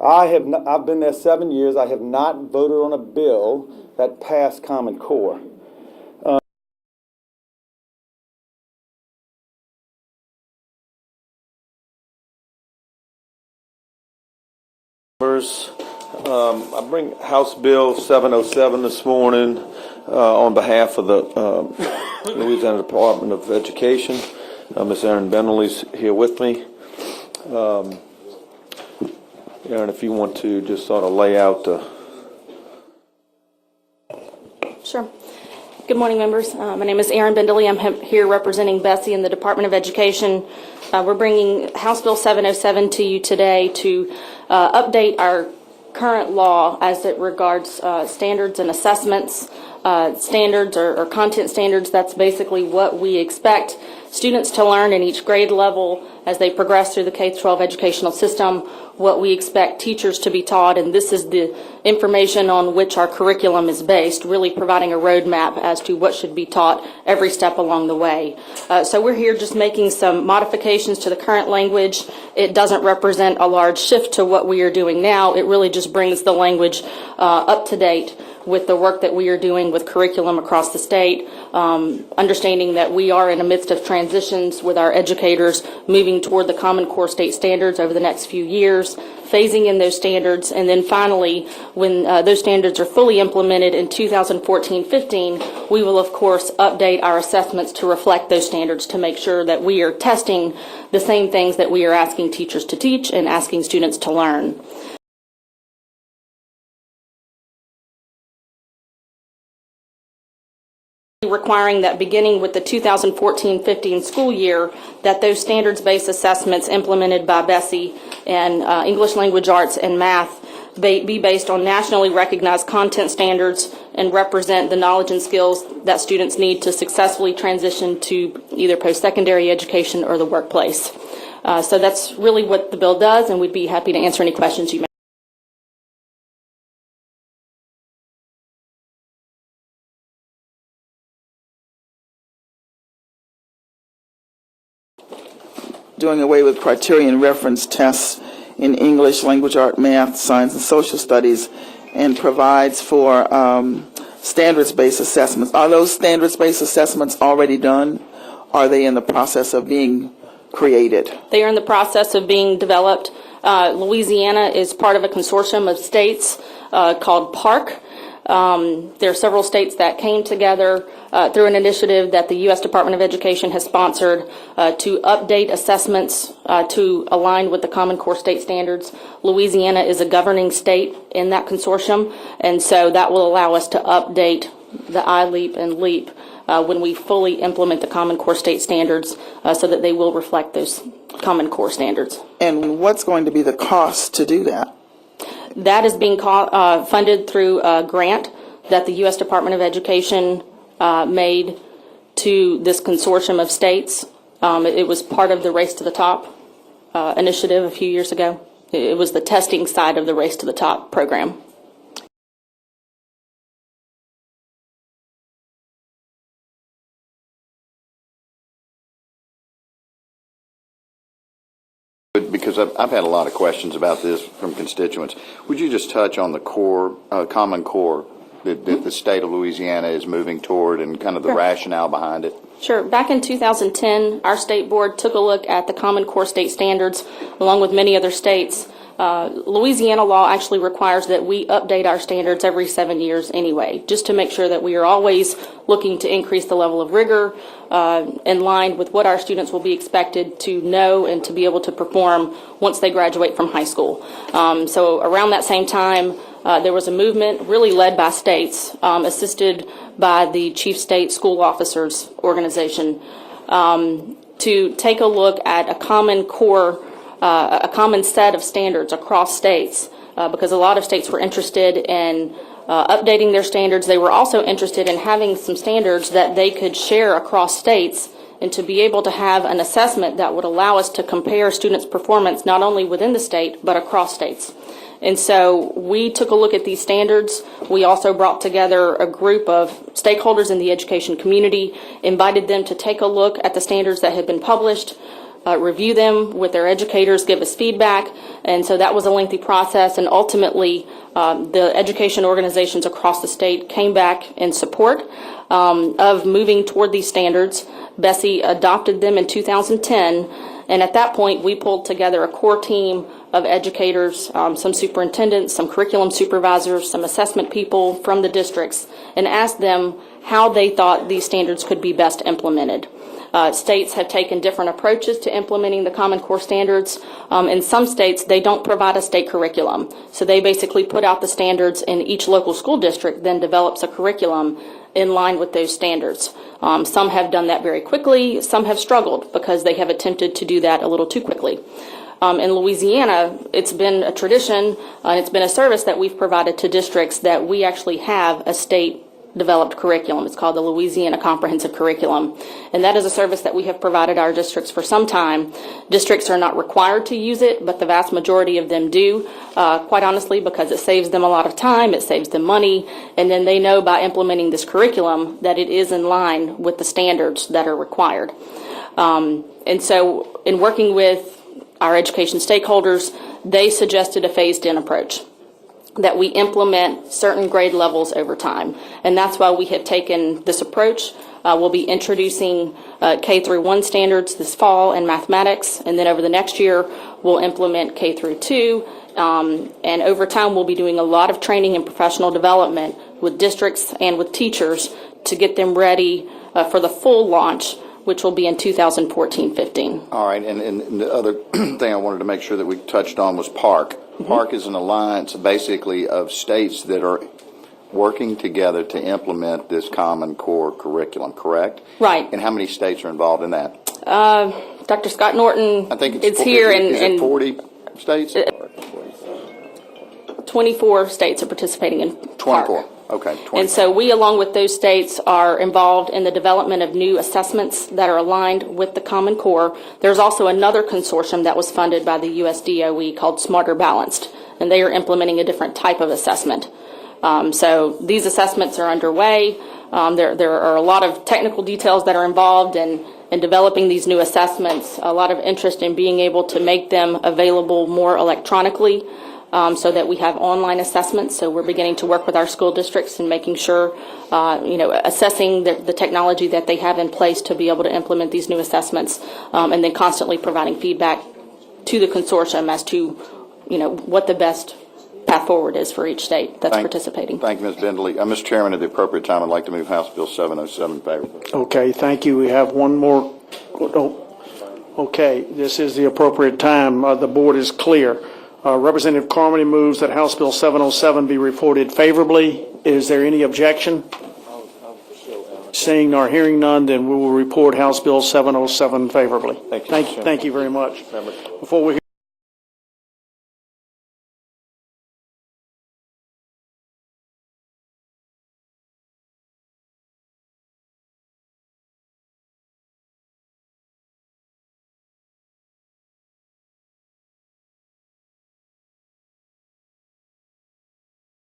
I've been there 7 years. I have not voted on a bill that passed Common Core. I bring House Bill 707 this morning on behalf of the Louisiana Department of Education. Ms. Erin Bentley's here with me. Erin, if you want to just sort of lay out the... Sure. Good morning, members. My name is Erin Bentley. I'm here representing Bessie in the Department of Education. We're bringing House Bill 707 to you today to update our current law as it regards standards and assessments. Standards or content standards, that's basically what we expect students to learn in each grade level as they progress through the K-12 educational system, what we expect teachers to be taught, and this is the information on which our curriculum is based, really providing a roadmap as to what should be taught every step along the way. So we're here just making some modifications to the current language. It doesn't represent a large shift to what we are doing now. It really just brings the language up to date with the work that we are doing with curriculum across the state, understanding that we are in the midst of transitions with our educators moving toward the Common Core state standards over the next few years, phasing in those standards, and then finally, when those standards are fully implemented in 2014-15, we will, of course, update our assessments to reflect those standards to make sure that we are testing the same things that we are asking teachers to teach and asking students to learn. Requiring that beginning with the 2014-15 school year that those standards-based assessments implemented by Bessie and English language arts and math be based on nationally recognized content standards and represent the knowledge and skills that students need to successfully transition to either post-secondary education or the workplace. So that's really what the bill does, and we'd be happy to answer any questions you may have. Doing away with criterion reference tests in English, language, art, math, science, and social studies, and provides for standards-based assessments. Are those standards-based assessments already done? Are they in the process of being created? They are in the process of being developed. Louisiana is part of a consortium of states called PARC. There are several states that came together through an initiative that the U.S. Department of Education has sponsored to update assessments to align with the Common Core state standards. Louisiana is a governing state in that consortium, and so that will allow us to update the iLEAP and LEAP when we fully implement the Common Core state standards so that they will reflect those Common Core standards. And what's going to be the cost to do that? That is being funded through a grant that the U.S. Department of Education made to this consortium of states. It was part of the Race to the Top initiative a few years ago. It was the testing side of the Race to the Top program. Because I've had a lot of questions about this from constituents. Would you just touch on the core, Common Core that the state of Louisiana is moving toward and kind of the rationale behind it? Sure. Back in 2010, our state board took a look at the Common Core state standards along with many other states. Louisiana law actually requires that we update our standards every 7 years anyway, just to make sure that we are always looking to increase the level of rigor in line with what our students will be expected to know and to be able to perform once they graduate from high school. So around that same time, there was a movement really led by states, assisted by the Chief State School Officers Organization, to take a look at a common core, a common set of standards across states, because a lot of states were interested in updating their standards. They were also interested in having some standards that they could share across states and to be able to have an assessment that would allow us to compare students' performance not only within the state but across states. And so we took a look at these standards. We also brought together a group of stakeholders in the education community, invited them to take a look at the standards that had been published, review them with their educators, give us feedback, and so that was a lengthy process, and ultimately the education organizations across the state came back in support of moving toward these standards. Bessie adopted them in 2010, and at that point we pulled together a core team of educators, some superintendents, some curriculum supervisors, some assessment people from the districts, and asked them how they thought these standards could be best implemented. States have taken different approaches to implementing the Common Core standards. In some states, they don't provide a state curriculum. So they basically put out the standards, and each local school district then develops a curriculum in line with those standards. Some have done that very quickly. Some have struggled because they have attempted to do that a little too quickly. In Louisiana, it's been a tradition, and it's been a service that we've provided to districts that we actually have a state developed curriculum. It's called the Louisiana Comprehensive Curriculum, and that is a service that we have provided our districts for some time. Districts are not required to use it, but the vast majority of them do, quite honestly, because it saves them a lot of time, it saves them money, and then they know by implementing this curriculum that it is in line with the standards that are required. And so in working with our education stakeholders, they suggested a phased-in approach, that we implement certain grade levels over time. And that's why we have taken this approach. We'll be introducing K through 1 standards this fall in mathematics, and then over the next year we'll implement K through 2. And over time we'll be doing a lot of training and professional development with districts and with teachers to get them ready for the full launch, which will be in 2014-15. All right, and the other thing I wanted to make sure that we touched on was PARC. PARC is an alliance basically of states that are working together to implement this Common Core curriculum, correct? Right. And how many states are involved in that? Dr. Scott Norton I think is here, is it and 40 states? 24 states are participating in PARC. 24. Okay, 24. And so we, along with those states, are involved in the development of new assessments that are aligned with the Common Core. There's also another consortium that was funded by the US DOE called Smarter Balanced, and they are implementing a different type of assessment. So these assessments are underway. There are a lot of technical details that are involved in developing these new assessments, a lot of interest in being able to make them available more electronically, so that we have online assessments. So we're beginning to work with our school districts and making sure, assessing the technology that they have in place to be able to implement these new assessments, and then constantly providing feedback to the consortium as to, what the best path forward is for each state that's participating. Thank you, Ms. Bindley. Mr. Chairman, at the appropriate time, I'd like to move House Bill 707 favorably. Okay, thank you. We have one more. Okay, this is the appropriate time. The board is clear. Representative Carmody moves that House Bill 707 be reported favorably. Is there any objection? Seeing or hearing none, then we will report House Bill 707 favorably. Thank you. Thank you very much. Before we